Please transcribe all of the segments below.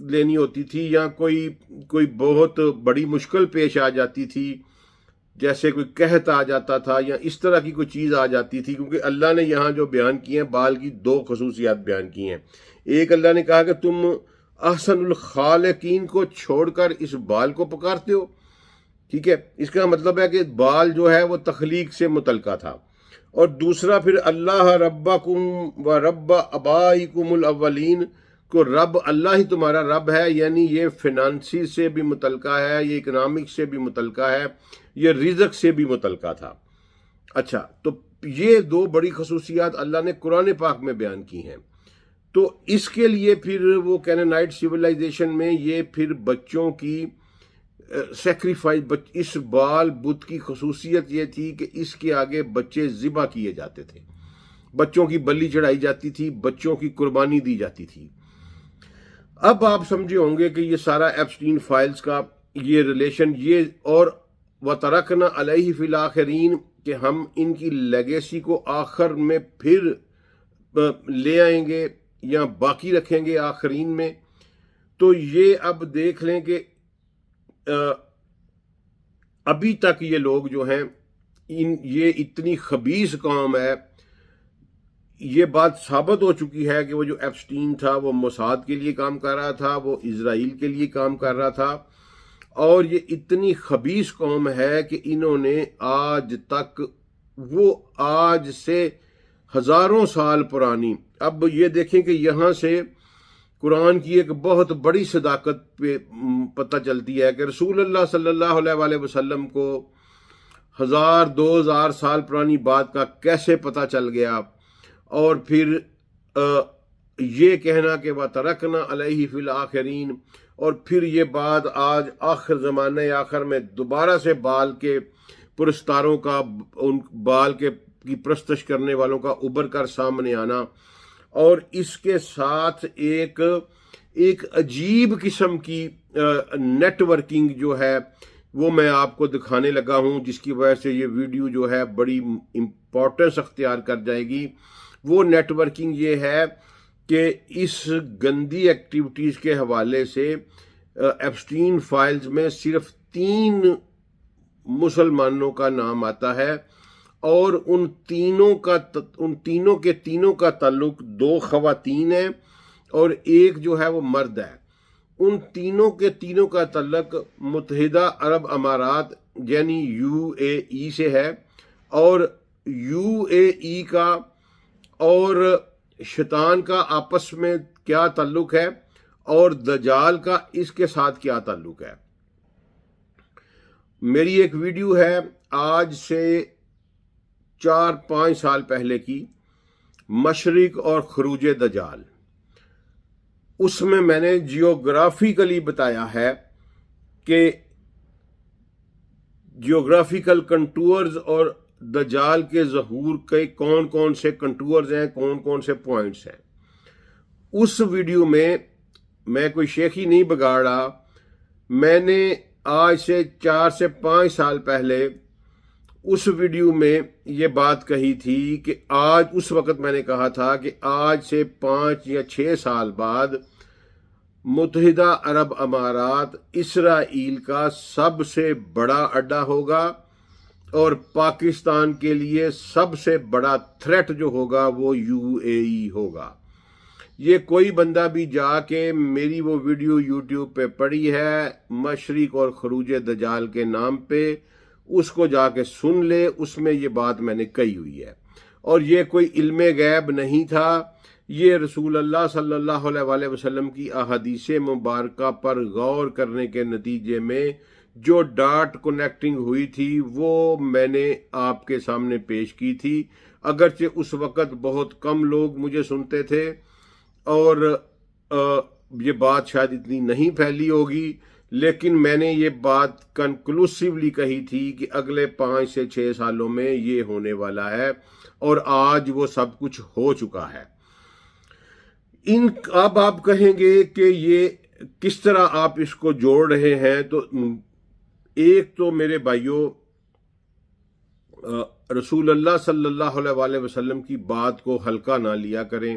لینی ہوتی تھی یا کوئی بہت بڑی مشکل پیش آ جاتی تھی، جیسے کوئی قحط آ جاتا تھا یا اس طرح کی کوئی چیز آ جاتی تھی، کیونکہ اللہ نے یہاں جو بیان کی ہیں بال کی دو خصوصیات بیان کی ہیں۔ ایک، اللہ نے کہا کہ تم احسن الخالقین کو چھوڑ کر اس بال کو پکارتے ہو، ٹھیک ہے، اس کا مطلب ہے کہ بال جو ہے وہ تخلیق سے متعلقہ تھا۔ اور دوسرا پھر اللہ ربکم و رب ابائکم الاولین کو رب اللہ ہی تمہارا رب ہے، یعنی یہ فنانسی سے بھی متعلقہ ہے، یہ اکنامک سے بھی متعلقہ ہے، یہ رزق سے بھی متعلقہ تھا۔ اچھا، تو یہ دو بڑی خصوصیات اللہ نے قرآن پاک میں بیان کی ہیں۔ تو اس کے لیے پھر وہ کینانائٹ سیولائزیشن میں یہ پھر بچوں کی سیکریفائز، اس بال بت کی خصوصیت یہ تھی کہ اس کے آگے بچے ذبح کیے جاتے تھے، بچوں کی بلی چڑھائی جاتی تھی، بچوں کی قربانی دی جاتی تھی۔ اب آپ سمجھے ہوں گے کہ یہ سارا ایپسٹین فائلز کا یہ ریلیشن، یہ اور وَتَرَكْنَا عَلَيْهِ فِي الْآخِرِينَ کہ ہم ان کی لیگیسی کو آخر میں پھر لے آئیں گے یا باقی رکھیں گے آخرین میں۔ تو یہ اب دیکھ لیں کہ ابھی تک یہ لوگ جو ہیں یہ اتنی خبیث قوم ہے، یہ بات ثابت ہو چکی ہے کہ وہ جو ایپسٹین تھا وہ موساد کے لیے کام کر رہا تھا، وہ اسرائیل کے لیے کام کر رہا تھا، اور یہ اتنی خبیث قوم ہے کہ انہوں نے آج تک، وہ آج سے ہزاروں سال پرانی، اب یہ دیکھیں کہ یہاں سے قرآن کی ایک بہت بڑی صداقت پہ پتہ چلتی ہے کہ رسول اللہ صلی اللہ علیہ وآلہ وسلم کو 1000-2000 سال پرانی بات کا کیسے پتہ چل گیا، اور پھر یہ کہنا کہ وَتَرَكْنَا عَلَيْهِ فِي الْآخِرِينَ، اور پھر یہ بات آج آخر زمانے آخر میں دوبارہ سے بال کے پرستاروں کا، ان بال کی پرستش کرنے والوں کا ابھر کر سامنے آنا، اور اس کے ساتھ ایک عجیب قسم کی نیٹ ورکنگ جو ہے وہ میں آپ کو دکھانے لگا ہوں، جس کی وجہ سے یہ ویڈیو جو ہے بڑی امپورٹنس اختیار کر جائے گی۔ وہ نیٹ ورکنگ یہ ہے کہ اس گندی ایکٹیویٹیز کے حوالے سے ایپسٹین فائلز میں صرف 3 مسلمانوں کا نام آتا ہے، اور ان تینوں کا تعلق 2 خواتین ہیں اور ایک جو ہے وہ مرد ہے۔ ان تینوں کا تعلق متحدہ عرب امارات یعنی UAE سے ہے، اور UAE کا اور شیطان کا آپس میں کیا تعلق ہے، اور دجال کا اس کے ساتھ کیا تعلق ہے۔ میری ایک ویڈیو ہے آج سے 4-5 سال پہلے کی، مشرق اور خروج دجال، اس میں نے جیوگرافیکلی بتایا ہے کہ جیوگرافیکل کنٹورز اور دجال کے ظہور کے کون کون سے کنٹورز ہیں، کون کون سے پوائنٹس ہیں۔ اس ویڈیو میں کوئی شیخی نہیں بگاڑ رہا، میں نے آج سے 4 سے 5 سال پہلے اس ویڈیو میں یہ بات کہی تھی کہ آج، اس وقت میں نے کہا تھا کہ آج سے 5 یا 6 سال بعد متحدہ عرب امارات اسرائیل کا سب سے بڑا اڈا ہوگا، اور پاکستان کے لیے سب سے بڑا تھریٹ جو ہوگا وہ UAE ہوگا۔ یہ کوئی بندہ بھی جا کے میری وہ ویڈیو یوٹیوب پہ پڑی ہے مشرق اور خروج دجال کے نام پہ، اس کو جا کے سن لے، اس میں یہ بات میں نے کہی ہوئی ہے، اور یہ کوئی علم غیب نہیں تھا، یہ رسول اللہ صلی اللہ علیہ وآلہ وسلم کی احادیث مبارکہ پر غور کرنے کے نتیجے میں جو ڈاٹ کنیکٹنگ ہوئی تھی وہ میں نے آپ کے سامنے پیش کی تھی، اگرچہ اس وقت بہت کم لوگ مجھے سنتے تھے اور یہ بات شاید اتنی نہیں پھیلی ہوگی، لیکن میں نے یہ بات کنکلوسیولی کہی تھی کہ اگلے 5 سے 6 سالوں میں یہ ہونے والا ہے، اور آج وہ سب کچھ ہو چکا ہے۔ اب آپ کہیں گے کہ یہ کس طرح آپ اس کو جوڑ رہے ہیں، تو ایک تو میرے بھائیوں، رسول اللہ صلی اللہ علیہ وآلہ وسلم کی بات کو ہلکا نہ لیا کریں۔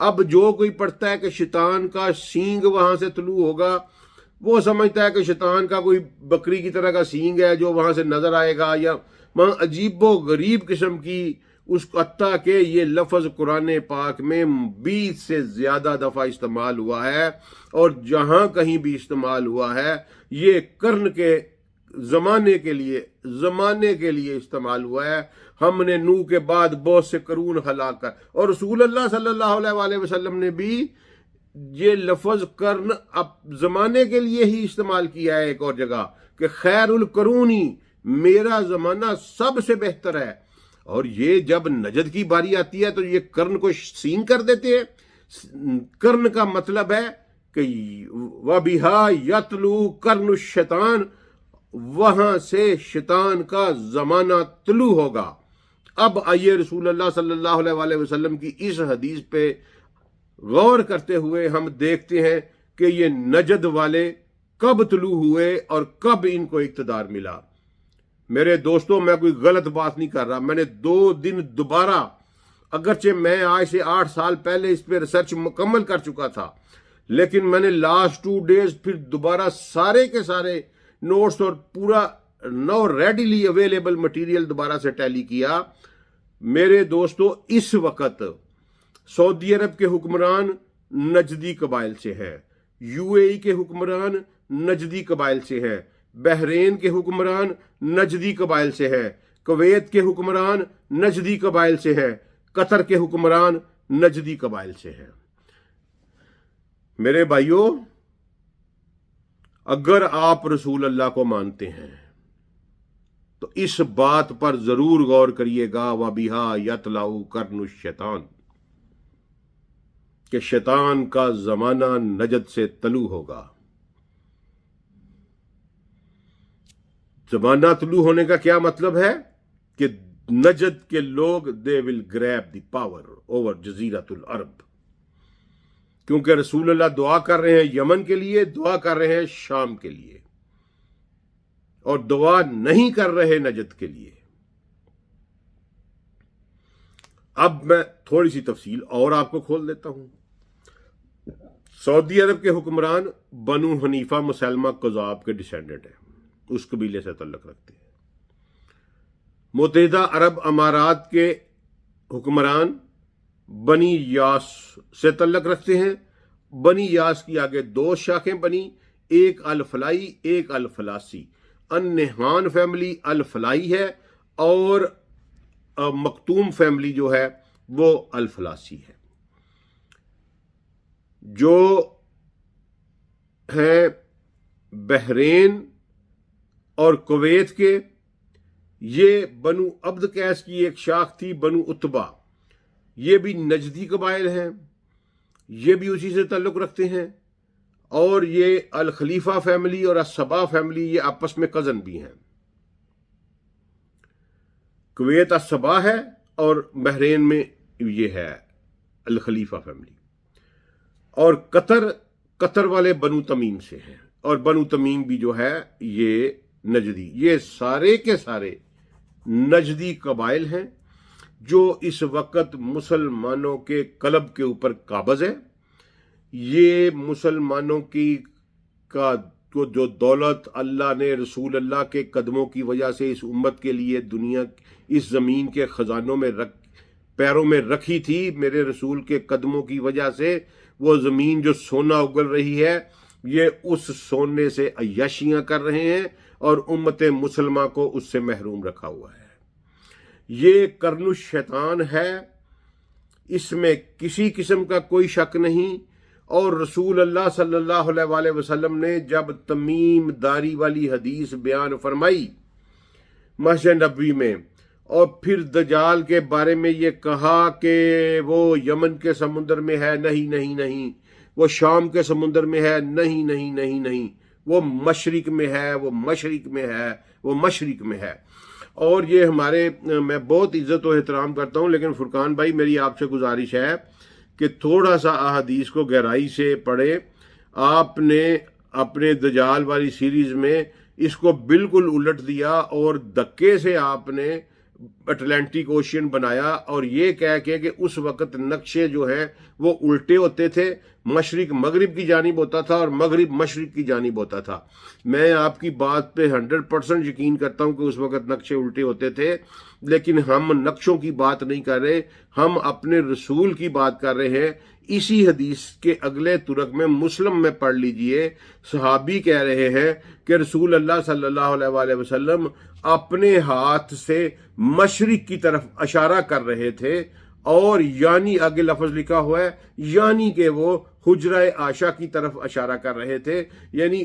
اب جو کوئی پڑھتا ہے کہ شیطان کا سینگ وہاں سے طلوع ہوگا، وہ سمجھتا ہے کہ شیطان کا کوئی بکری کی طرح کا سینگ ہے جو وہاں سے نظر آئے گا، یا وہاں عجیب و غریب قسم کی اس کو، حتیٰ کہ یہ لفظ قرآن پاک میں 20 سے زیادہ دفعہ استعمال ہوا ہے، اور جہاں کہیں بھی استعمال ہوا ہے یہ قرن کے زمانے کے لیے استعمال ہوا ہے۔ ہم نے نوح کے بعد بہت سے قرون ہلاک کر، اور رسول اللہ صلی اللہ علیہ وسلم نے بھی یہ لفظ قرن اب زمانے کے لیے ہی استعمال کیا ہے ایک اور جگہ، کہ خیر القرونی، میرا زمانہ سب سے بہتر ہے۔ اور یہ جب نجد کی باری آتی ہے تو یہ قرن کو سین کر دیتے ہیں۔ قرن کا مطلب ہے کہ وَبِهَا يَطْلُو قَرْنُ الشَّيْطَانِ، وہاں سے شیطان کا زمانہ طلوع ہوگا۔ اب آئیے رسول اللہ صلی اللہ علیہ وسلم کی اس حدیث پہ غور کرتے ہوئے ہم دیکھتے ہیں کہ یہ نجد والے کب طلوع ہوئے اور کب ان کو اقتدار ملا۔ میرے دوستوں، میں کوئی غلط بات نہیں کر رہا، میں نے 2 دن دوبارہ، اگرچہ میں آج سے 8 سال پہلے اس پہ ریسرچ مکمل کر چکا تھا، لیکن میں نے لاسٹ 2 ڈیز پھر دوبارہ سارے کے سارے نوٹس اور پورا نو ریڈیلی اویلیبل مٹیریل دوبارہ سے ٹیلی کیا۔ میرے دوستو، اس وقت سعودی عرب کے حکمران نجدی قبائل سے ہیں، UAE کے حکمران نجدی قبائل سے ہیں، بحرین کے حکمران نجدی قبائل سے ہیں، کویت کے حکمران نجدی قبائل سے ہیں، قطر کے حکمران نجدی قبائل سے ہیں۔ میرے بھائیوں، اگر آپ رسول اللہ کو مانتے ہیں تو اس بات پر ضرور غور کریے گا، وَبِهَا يَطْلَعُ قَرْنُ الشَّيْطَانِ، کہ شیطان کا زمانہ نجد سے طلوع ہوگا۔ زمانہ طلوع ہونے کا کیا مطلب ہے؟ کہ نجد کے لوگ they will grab the power over جزیرۃ العرب، کیونکہ رسول اللہ دعا کر رہے ہیں یمن کے لیے، دعا کر رہے ہیں شام کے لیے، اور دعا نہیں کر رہے نجد کے لیے۔ اب میں تھوڑی سی تفصیل اور آپ کو کھول دیتا ہوں۔ سعودی عرب کے حکمران بنو حنیفہ مسلمہ قذاب کے ڈسینڈنٹ ہیں، اس قبیلے سے تعلق رکھتے ہیں۔ متحدہ عرب امارات کے حکمران بنی یاس سے تعلق رکھتے ہیں۔ بنی یاس کی آگے 2 شاخیں بنی، ایک الفلائی، ایک الفلاسی۔ النہان فیملی الفلائی ہے، اور مختوم فیملی جو ہے وہ الفلاسی ہے۔ جو ہیں بحرین اور کویت کے، یہ بنو عبد قیس کی ایک شاخ تھی، بنو اتبا، یہ بھی نجدی قبائل ہیں، یہ بھی اسی سے تعلق رکھتے ہیں۔ اور یہ الخلیفہ فیملی اور الصبا فیملی یہ آپس میں کزن بھی ہیں۔ کویت الصبا ہے اور بحرین میں یہ ہے الخلیفہ فیملی۔ اور قطر والے بنو تمیم سے ہیں، اور بنو تمیم بھی جو ہے یہ نجدی، یہ سارے کے سارے نجدی قبائل ہیں جو اس وقت مسلمانوں کے قلب کے اوپر قابض ہے۔ یہ مسلمانوں کی کا جو دولت اللہ نے رسول اللہ کے قدموں کی وجہ سے اس امت کے لیے دنیا اس زمین کے خزانوں میں پیروں میں رکھی تھی، میرے رسول کے قدموں کی وجہ سے وہ زمین جو سونا اگل رہی ہے، یہ اس سونے سے عیاشیاں کر رہے ہیں اور امت مسلمہ کو اس سے محروم رکھا ہوا ہے۔ یہ قرن الشیطان ہے، اس میں کسی قسم کا کوئی شک نہیں۔ اور رسول اللہ صلی اللہ علیہ وسلم نے جب تمیم داری والی حدیث بیان فرمائی مسجد نبوی میں، اور پھر دجال کے بارے میں یہ کہا کہ وہ یمن کے سمندر میں ہے، نہیں، وہ شام کے سمندر میں ہے، نہیں، وہ مشرق میں ہے، وہ مشرق میں ہے۔ اور یہ ہمارے، میں بہت عزت و احترام کرتا ہوں، لیکن فرقان بھائی میری آپ سے گزارش ہے کہ تھوڑا سا احادیث کو گہرائی سے پڑھیں۔ آپ نے اپنے دجال والی سیریز میں اس کو بالکل الٹ دیا، اور دھکے سے آپ نے اٹلانٹک اوشین بنایا، اور یہ کہہ کے کہ اس وقت نقشے جو ہیں وہ الٹے ہوتے تھے، مشرق مغرب کی جانب ہوتا تھا اور مغرب مشرق کی جانب ہوتا تھا۔ میں آپ کی بات پہ 100% یقین کرتا ہوں کہ اس وقت نقشے الٹے ہوتے تھے، لیکن ہم نقشوں کی بات نہیں کر رہے، ہم اپنے رسول کی بات کر رہے ہیں۔ اسی حدیث کے اگلے ترک میں مسلم میں پڑھ لیجئے، صحابی کہہ رہے ہیں کہ رسول اللہ صلی اللہ علیہ وآلہ وسلم اپنے ہاتھ سے مشرق کی طرف اشارہ کر رہے تھے، اور یعنی آگے لفظ لکھا ہوا ہے، یعنی کہ وہ حجرہ عائشہ کی طرف اشارہ کر رہے تھے۔ یعنی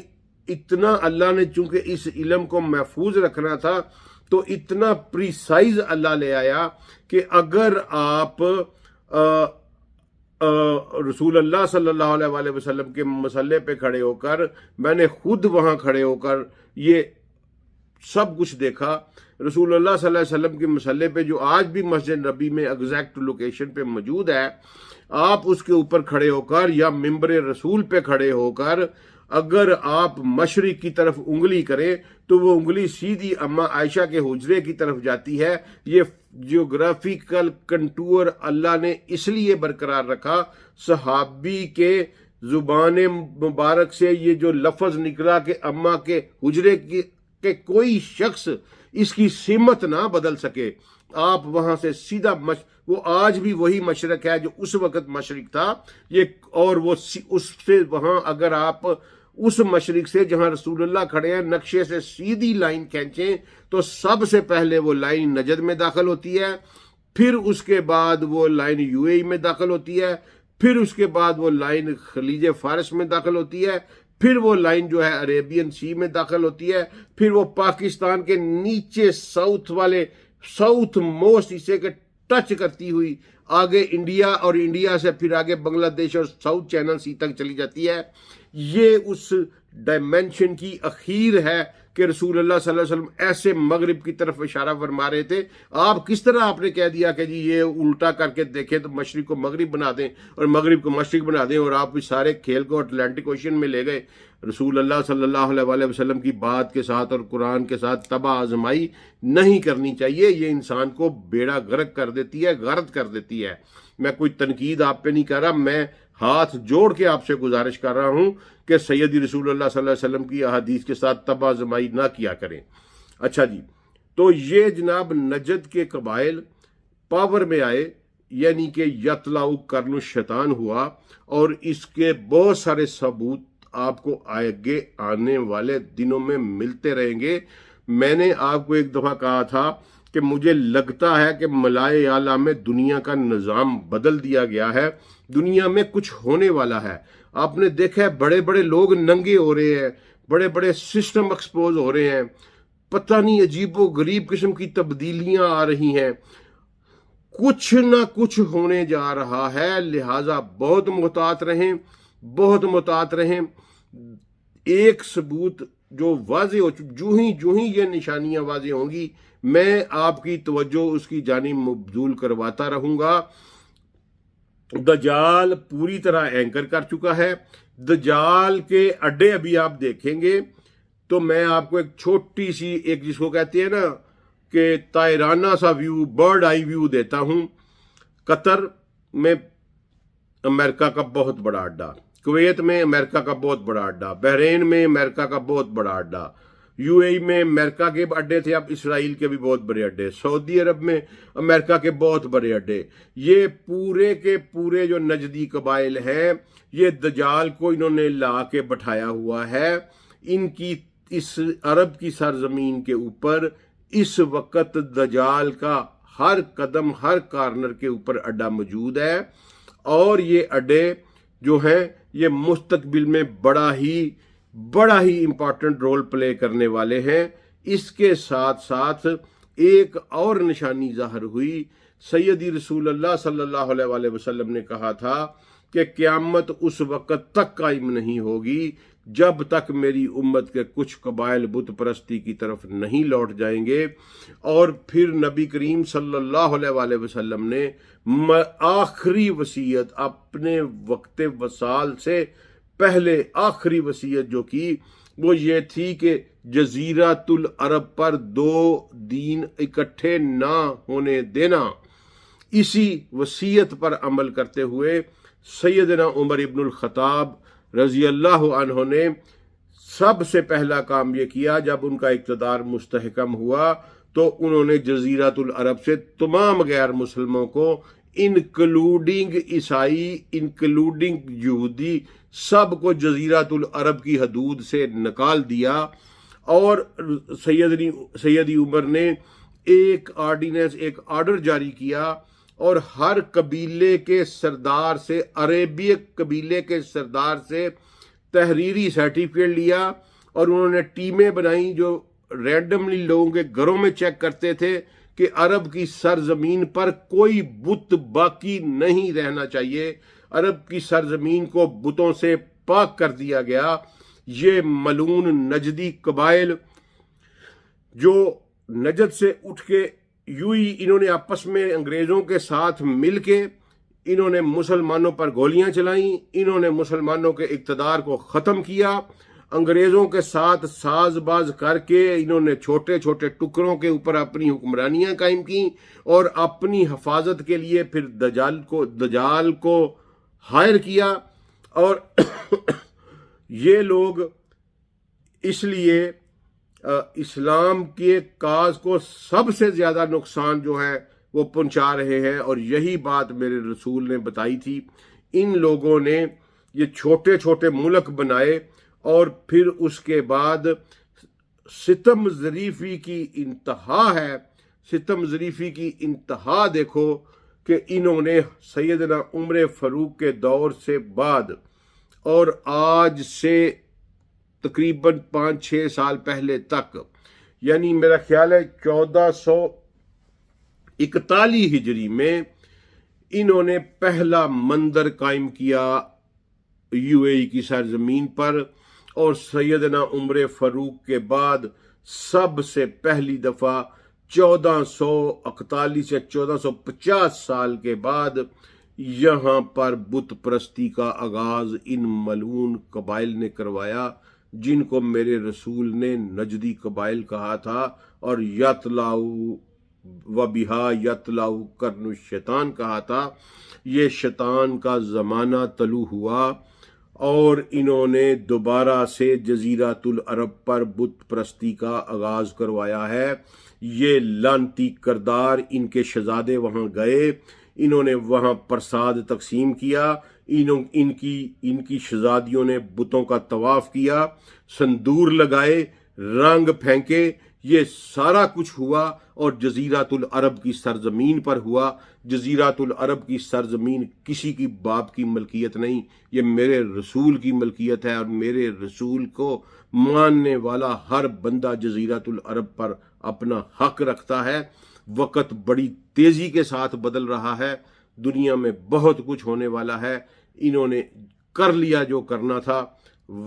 اتنا اللہ نے چونکہ اس علم کو محفوظ رکھنا تھا تو اتنا پریسائز اللہ لے آیا کہ اگر آپ رسول اللہ صلی اللہ علیہ وآلہ وسلم کے مسلح پہ کھڑے ہو کر، میں نے خود وہاں کھڑے ہو کر یہ سب کچھ دیکھا، رسول اللہ صلی اللہ علیہ وسلم کے مسلح پہ جو آج بھی مسجد نبی میں ایگزیکٹ لوکیشن پہ موجود ہے، آپ اس کے اوپر کھڑے ہو کر یا ممبر رسول پہ کھڑے ہو کر اگر آپ مشرق کی طرف انگلی کریں تو وہ انگلی سیدھی اما عائشہ کے حجرے کی طرف جاتی ہے۔ یہ جیوگرافیکل کنٹور اللہ نے اس لیے برقرار رکھا، صحابی کے زبان مبارک سے یہ جو لفظ نکلا کہ اما کے حجرے کہ کوئی شخص اس کی سمت نہ بدل سکے، آپ وہاں سے سیدھا وہ آج بھی وہی مشرق ہے جو اس وقت مشرق تھا، یہ اور وہ اس سے وہاں اگر آپ اس مشرق سے جہاں رسول اللہ کھڑے ہیں نقشے سے سیدھی لائن کھینچیں تو سب سے پہلے وہ لائن نجد میں داخل ہوتی ہے، پھر اس کے بعد وہ لائن یو اے ای میں داخل ہوتی ہے، پھر اس کے بعد وہ لائن خلیج فارس میں داخل ہوتی ہے، پھر وہ لائن جو ہے عربین سی میں داخل ہوتی ہے، پھر وہ پاکستان کے نیچے ساؤتھ موسٹ حصے کے ٹچ کرتی ہوئی آگے انڈیا، اور انڈیا سے پھر آگے بنگلہ دیش اور ساؤتھ چائنا سی تک چلی جاتی ہے۔ یہ اس ڈائمینشن کی اخیر ہے کہ رسول اللہ صلی اللہ علیہ وسلم ایسے مغرب کی طرف اشارہ فرما رہے تھے۔ آپ کس طرح آپ نے کہہ دیا کہ جی یہ الٹا کر کے دیکھیں تو مشرق کو مغرب بنا دیں اور مغرب کو مشرق بنا دیں، اور آپ اس سارے کھیل کو اٹلانٹک اوشین میں لے گئے۔ رسول اللہ صلی اللہ علیہ وآلہ وسلم کی بات کے ساتھ اور قرآن کے ساتھ تباہ آزمائی نہیں کرنی چاہیے، یہ انسان کو بیڑا غرق کر دیتی ہے، غرق کر دیتی ہے۔ میں کوئی تنقید آپ پہ نہیں کر رہا، میں ہاتھ جوڑ کے آپ سے گزارش کر رہا ہوں کہ سیدی رسول اللہ صلی اللہ علیہ وسلم کی احادیث کے ساتھ تباہ آزمائی نہ کیا کریں۔ اچھا جی، تو یہ جناب نجد کے قبائل پاور میں آئے، یعنی کہ یطلع قرن الشیطان ہوا، اور اس کے بہت سارے ثبوت آپ کو آگے آنے والے دنوں میں ملتے رہیں گے۔ میں نے آپ کو ایک دفعہ کہا تھا کہ مجھے لگتا ہے کہ ملائے اعلیٰ میں دنیا کا نظام بدل دیا گیا ہے، دنیا میں کچھ ہونے والا ہے۔ آپ نے دیکھا ہے بڑے بڑے لوگ ننگے ہو رہے ہیں، بڑے بڑے سسٹم ایکسپوز ہو رہے ہیں، پتہ نہیں عجیب و غریب قسم کی تبدیلیاں آ رہی ہیں، کچھ نہ کچھ ہونے جا رہا ہے، لہٰذا بہت محتاط رہیں، بہت محتاط رہیں۔ ایک ثبوت جو واضح ہو جو ہی یہ نشانیاں واضح ہوں گی، میں آپ کی توجہ اس کی جانب مبذول کرواتا رہوں گا۔ دجال پوری طرح اینکر کر چکا ہے۔ دجال کے اڈے ابھی آپ دیکھیں گے تو میں آپ کو ایک چھوٹی سی ایک جس کو کہتے ہیں نا کہ طائرانہ سا ویو، برڈ آئی ویو دیتا ہوں۔ قطر میں امریکہ کا بہت بڑا اڈا، کویت میں امریکہ کا بہت بڑا اڈا، بحرین میں امریکہ کا بہت بڑا اڈا، یو اے ای میں امریکہ کے اڈے تھے، اب اسرائیل کے بھی بہت بڑے اڈے، سعودی عرب میں امریکہ کے بہت بڑے اڈے۔ یہ پورے کے پورے جو نجدی قبائل ہیں، یہ دجال کو انہوں نے لا کے بٹھایا ہوا ہے۔ ان کی اس عرب کی سرزمین کے اوپر اس وقت دجال کا ہر قدم ہر کارنر کے اوپر اڈا موجود ہے، اور یہ اڈے جو ہیں یہ مستقبل میں بڑا ہی امپورٹنٹ رول پلے کرنے والے ہیں۔ اس کے ساتھ ساتھ ایک اور نشانی ظاہر ہوئی، سیدی رسول اللہ صلی اللہ علیہ وآلہ وسلم نے کہا تھا کہ قیامت اس وقت تک قائم نہیں ہوگی جب تک میری امت کے کچھ قبائل بت پرستی کی طرف نہیں لوٹ جائیں گے۔ اور پھر نبی کریم صلی اللہ علیہ وآلہ وسلم نے آخری وصیت اپنے وقت وصال سے پہلے آخری وصیت جو کی وہ یہ تھی کہ جزیرۃ العرب پر دو دین اکٹھے نہ ہونے دینا، اسی وصیت پر عمل کرتے ہوئے سیدنا عمر ابن الخطاب رضی اللہ عنہ نے سب سے پہلا کام یہ کیا، جب ان کا اقتدار مستحکم ہوا تو انہوں نے جزیرۃ العرب سے تمام غیر مسلموں کو انکلوڈنگ عیسائی، انکلوڈنگ یہودی، سب کو جزیرۃ العرب کی حدود سے نکال دیا، اور سیدی عمر نے ایک آرڈر جاری کیا اور ہر قبیلے کے سردار سے، عربیک قبیلے کے سردار سے تحریری سرٹیفکیٹ لیا، اور انہوں نے ٹیمیں بنائیں جو رینڈملی لوگوں کے گھروں میں چیک کرتے تھے کہ عرب کی سرزمین پر کوئی بت باقی نہیں رہنا چاہیے، عرب کی سرزمین کو بتوں سے پاک کر دیا گیا۔ یہ ملعون نجدی قبائل جو نجد سے اٹھ کے یوں ہی انہوں نے آپس میں انگریزوں کے ساتھ مل کے انہوں نے مسلمانوں پر گولیاں چلائیں، انہوں نے مسلمانوں کے اقتدار کو ختم کیا، انگریزوں کے ساتھ ساز باز کر کے انہوں نے چھوٹے چھوٹے ٹکڑوں کے اوپر اپنی حکمرانیاں قائم کیں، اور اپنی حفاظت کے لیے پھر دجال کو ہائر کیا۔ اور یہ لوگ اس لیے اسلام کے کاز کو سب سے زیادہ نقصان جو ہے وہ پہنچا رہے ہیں، اور یہی بات میرے رسول نے بتائی تھی۔ ان لوگوں نے یہ چھوٹے چھوٹے ملک بنائے، اور پھر اس کے بعد ستم ظریفی کی انتہا ہے، ستم ظریفی کی انتہا دیکھو کہ انہوں نے سیدنا عمر فاروق کے دور سے بعد اور آج سے تقریباً 5-6 سال پہلے تک، یعنی میرا خیال ہے 1441 ہجری میں انہوں نے پہلا مندر قائم کیا یو اے ای کی سرزمین پر، اور سیدنا عمر فاروق کے بعد سب سے پہلی دفعہ 1441 یا 1450 سال کے بعد یہاں پر بت پرستی کا آغاز ان ملعون قبائل نے کروایا، جن کو میرے رسول نے نجدی قبائل کہا تھا، اور یطلعو و بہا یطلعو قرن الشیطان کہا تھا۔ یہ شیطان کا زمانہ طلوع ہوا، اور انہوں نے دوبارہ سے جزیرۃ العرب پر بت پرستی کا آغاز کروایا ہے۔ یہ لعنتی کردار، ان کے شہزادے وہاں گئے، انہوں نے وہاں پرساد تقسیم کیا، ان کی شہزادیوں نے بتوں کا طواف کیا، سندور لگائے، رنگ پھینکے، یہ سارا کچھ ہوا، اور جزیرۃ العرب کی سرزمین پر ہوا۔ جزیرۃ العرب کی سرزمین کسی کی باپ کی ملکیت نہیں، یہ میرے رسول کی ملکیت ہے، اور میرے رسول کو ماننے والا ہر بندہ جزیرۃ العرب پر اپنا حق رکھتا ہے۔ وقت بڑی تیزی کے ساتھ بدل رہا ہے، دنیا میں بہت کچھ ہونے والا ہے، انہوں نے کر لیا جو کرنا تھا،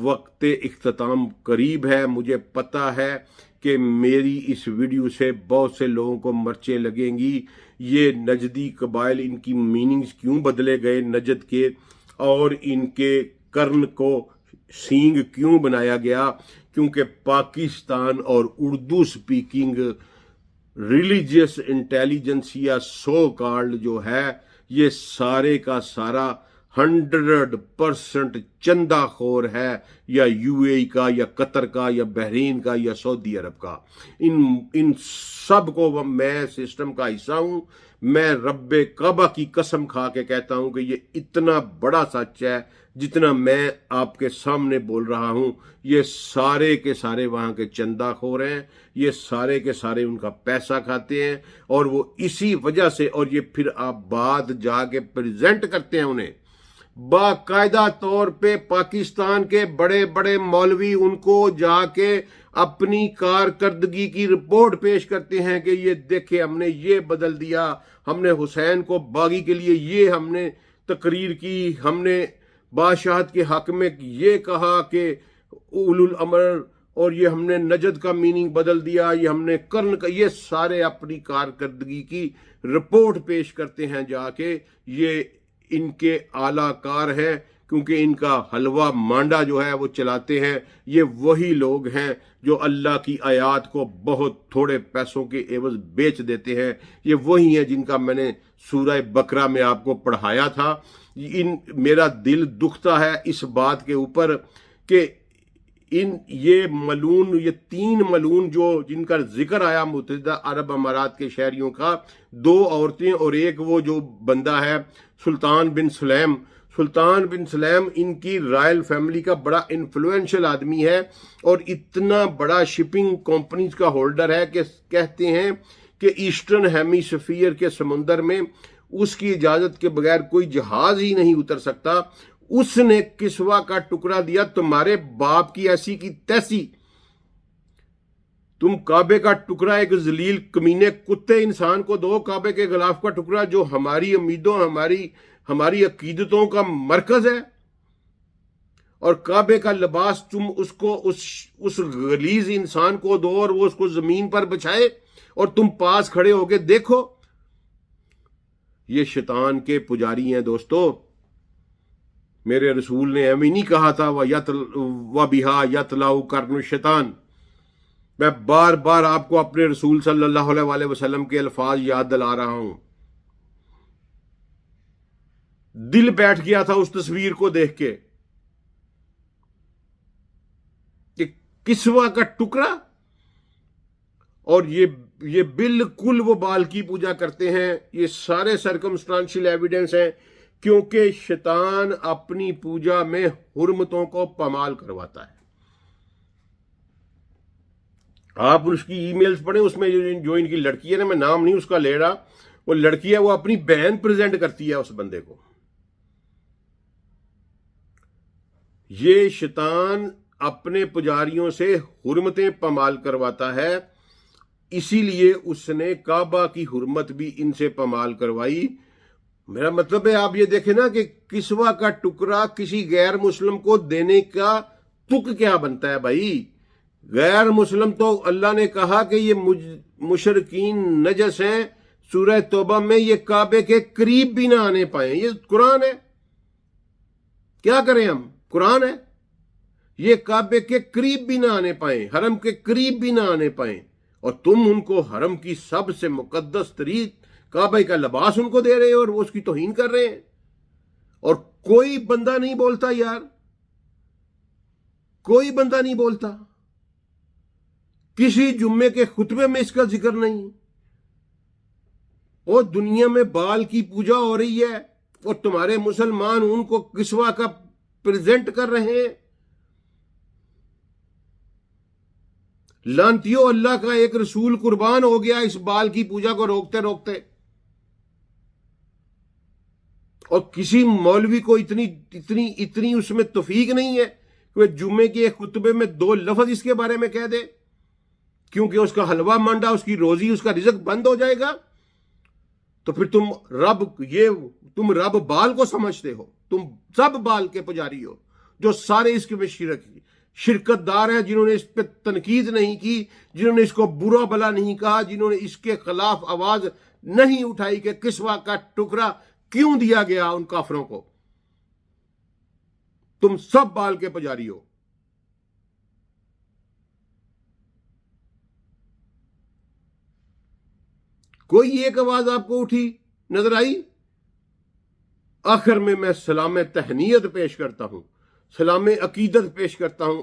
وقت اختتام قریب ہے۔ مجھے پتہ ہے کہ میری اس ویڈیو سے بہت سے لوگوں کو مرچیں لگیں گی، یہ نجدی قبائل، ان کی میننگز کیوں بدلے گئے نجد کے، اور ان کے کرن کو سینگ کیوں بنایا گیا، کیونکہ پاکستان اور اردو سپیکنگ ریلیجیس انٹیلیجنس یا سو کالڈ جو ہے، یہ سارے کا سارا 100% چندہ خور ہے، یا یو اے ای کا، یا قطر کا، یا بحرین کا، یا سعودی عرب کا۔ ان سب کو میں سسٹم کا حصہ ہوں۔ میں رب کعبہ کی قسم کھا کے کہتا ہوں کہ یہ اتنا بڑا سچ ہے جتنا میں آپ کے سامنے بول رہا ہوں۔ یہ سارے کے سارے وہاں کے چندہ خور ہیں، یہ سارے کے سارے ان کا پیسہ کھاتے ہیں، اور وہ اسی وجہ سے، اور یہ پھر آپ بعد جا کے پریزنٹ کرتے ہیں انہیں باقاعدہ طور پہ۔ پاکستان کے بڑے بڑے مولوی ان کو جا کے اپنی کارکردگی کی رپورٹ پیش کرتے ہیں کہ یہ دیکھیں ہم نے یہ بدل دیا، ہم نے حسین کو باغی کے لیے یہ ہم نے تقریر کی، ہم نے بادشاہت کے حق میں یہ کہا کہ اولو الامر، اور یہ ہم نے نجد کا میننگ بدل دیا، یہ ہم نے کرن کا، یہ سارے اپنی کارکردگی کی رپورٹ پیش کرتے ہیں جا کے۔ یہ ان کے اعلی کار ہیں کیونکہ ان کا حلوہ مانڈا جو ہے وہ چلاتے ہیں یہ وہی لوگ ہیں جو اللہ کی آیات کو بہت تھوڑے پیسوں کے عوض بیچ دیتے ہیں. یہ وہی ہیں جن کا میں نے سورہ بقرہ میں آپ کو پڑھایا تھا. میرا دل دکھتا ہے اس بات کے اوپر کہ یہ تین ملعون جو جن کا ذکر آیا متحدہ عرب امارات کے شہریوں کا، 2 عورتیں اور ایک وہ جو بندہ ہے سلطان بن سلیم. سلطان بن سلیم ان کی رائل فیملی کا بڑا انفلوئنشل آدمی ہے اور اتنا بڑا شپنگ کمپنیز کا ہولڈر ہے کہ کہتے ہیں کہ ایسٹرن ہیمی سفیر کے سمندر میں اس کی اجازت کے بغیر کوئی جہاز ہی نہیں اتر سکتا. اس نے کسوا کا ٹکڑا دیا، تمہارے باپ کی ایسی کی تیسی. تم کعبے کا ٹکڑا ایک ذلیل کمینے کتے انسان کو دو، کعبے کے غلاف کا ٹکڑا جو ہماری امیدوں ہماری عقیدتوں کا مرکز ہے، اور کعبے کا لباس تم اس کو اس غلیظ انسان کو دو اور وہ اس کو زمین پر بچھائے اور تم پاس کھڑے ہو کے دیکھو. یہ شیطان کے پجاری ہیں دوستو. میرے رسول نے ہمیں نہیں کہا تھا وَبِهَا يَطْلَعُ قَرْنُ الشَّيْطَانِ. میں بار بار آپ کو اپنے رسول صلی اللہ علیہ وسلم کے الفاظ یاد دلا رہا ہوں. دل بیٹھ گیا تھا اس تصویر کو دیکھ کے کہ کسوا کا ٹکڑا، اور یہ بالکل وہ بال کی پوجا کرتے ہیں. یہ سارے سرکمسٹانشل ایویڈنس ہیں، کیونکہ شیطان اپنی پوجا میں حرمتوں کو پامال کرواتا ہے. آپ اس کی ای میلز پڑھیں، اس میں جو ان کی لڑکی ہے نا، میں نام نہیں اس کا لے رہا، وہ لڑکی ہے، وہ اپنی بہن پریزنٹ کرتی ہے اس بندے کو. یہ شیطان اپنے پجاریوں سے حرمتیں پامال کرواتا ہے، اسی لیے اس نے کعبہ کی حرمت بھی ان سے پامال کروائی. میرا مطلب ہے آپ یہ دیکھیں نا کہ کسوا کا ٹکڑا کسی غیر مسلم کو دینے کا تک کیا بنتا ہے بھائی. غیر مسلم تو اللہ نے کہا کہ یہ مشرکین نجس ہیں. سورہ توبہ میں یہ کعبے کے قریب بھی نہ آنے پائیں. یہ قرآن ہے، کیا کریں ہم؟ قرآن ہے. یہ کعبے کے قریب بھی نہ آنے پائیں، حرم کے قریب بھی نہ آنے پائیں، اور تم ان کو حرم کی سب سے مقدس ترین کعبہ کا لباس ان کو دے رہے ہیں اور وہ اس کی توہین کر رہے ہیں. اور کوئی بندہ نہیں بولتا یار، کوئی بندہ نہیں بولتا. کسی جمعے کے خطبے میں اس کا ذکر نہیں. اور دنیا میں بال کی پوجا ہو رہی ہے اور تمہارے مسلمان ان کو کسوا کا پریزنٹ کر رہے ہیں. لانتیو، اللہ کا ایک رسول قربان ہو گیا اس بال کی پوجا کو روکتے روکتے. اور کسی مولوی کو اتنی اس میں توفیق نہیں ہے کہ وہ جمعے کے ایک خطبے میں 2 لفظ اس کے بارے میں کہہ دے، کیونکہ اس کا حلوہ مانڈا، اس کی روزی، اس کا رزق بند ہو جائے گا. تو پھر تم رب بال کو سمجھتے ہو. تم سب بال کے پجاری ہو جو سارے اس کے شرکت دار ہیں، جنہوں نے اس پہ تنقید نہیں کی، جنہوں نے اس کو برا بلا نہیں کہا، جنہوں نے اس کے خلاف آواز نہیں اٹھائی کہ کسوا کا ٹکڑا کیوں دیا گیا ان کافروں کو. تم سب بال کے پجاری ہو. کوئی ایک آواز آپ کو اٹھی نظر آئی؟ آخر میں سلام تہنیت پیش کرتا ہوں، سلام عقیدت پیش کرتا ہوں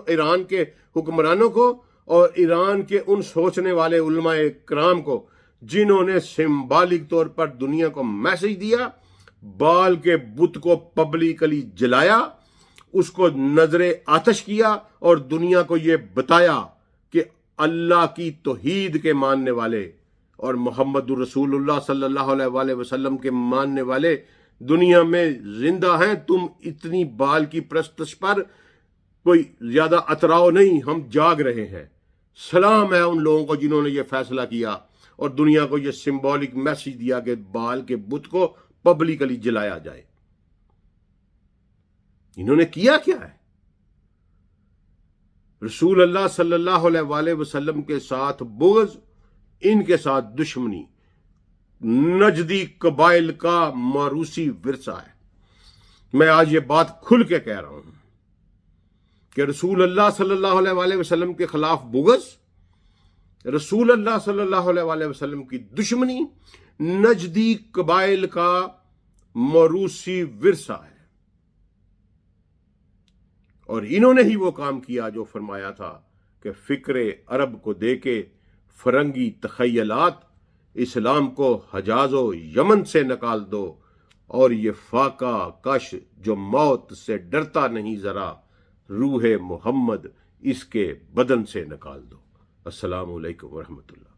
ایران کے حکمرانوں کو اور ایران کے ان سوچنے والے علماء کرام کو جنہوں نے سمبالک طور پر دنیا کو میسج دیا، بال کے بت کو پبلکلی جلایا، اس کو نظر آتش کیا اور دنیا کو یہ بتایا کہ اللہ کی توحید کے ماننے والے اور محمد رسول اللہ صلی اللہ علیہ وسلم کے ماننے والے دنیا میں زندہ ہیں. تم اتنی بال کی پرستش پر کوئی زیادہ اتراؤ نہیں، ہم جاگ رہے ہیں. سلام ہے ان لوگوں کو جنہوں نے یہ فیصلہ کیا اور دنیا کو یہ سمبولک میسج دیا کہ بال کے بت کو پبلکلی جلایا جائے. انہوں نے کیا کیا ہے؟ رسول اللہ صلی اللہ علیہ وسلم کے ساتھ بغض، ان کے ساتھ دشمنی، نجدی قبائل کا موروثی ورثہ ہے. میں آج یہ بات کھل کے کہہ رہا ہوں کہ رسول اللہ صلی اللہ علیہ وآلہ وسلم کے خلاف بغض، رسول اللہ صلی اللہ علیہ وآلہ وسلم کی دشمنی نجدی قبائل کا موروثی ورثہ ہے، اور انہوں نے ہی وہ کام کیا جو فرمایا تھا کہ فکر عرب کو دے کے فرنگی تخیلات اسلام کو حجاز و یمن سے نکال دو، اور یہ فاقہ کش جو موت سے ڈرتا نہیں ذرا، روح محمد اس کے بدن سے نکال دو۔ السلام علیکم ورحمۃ اللہ۔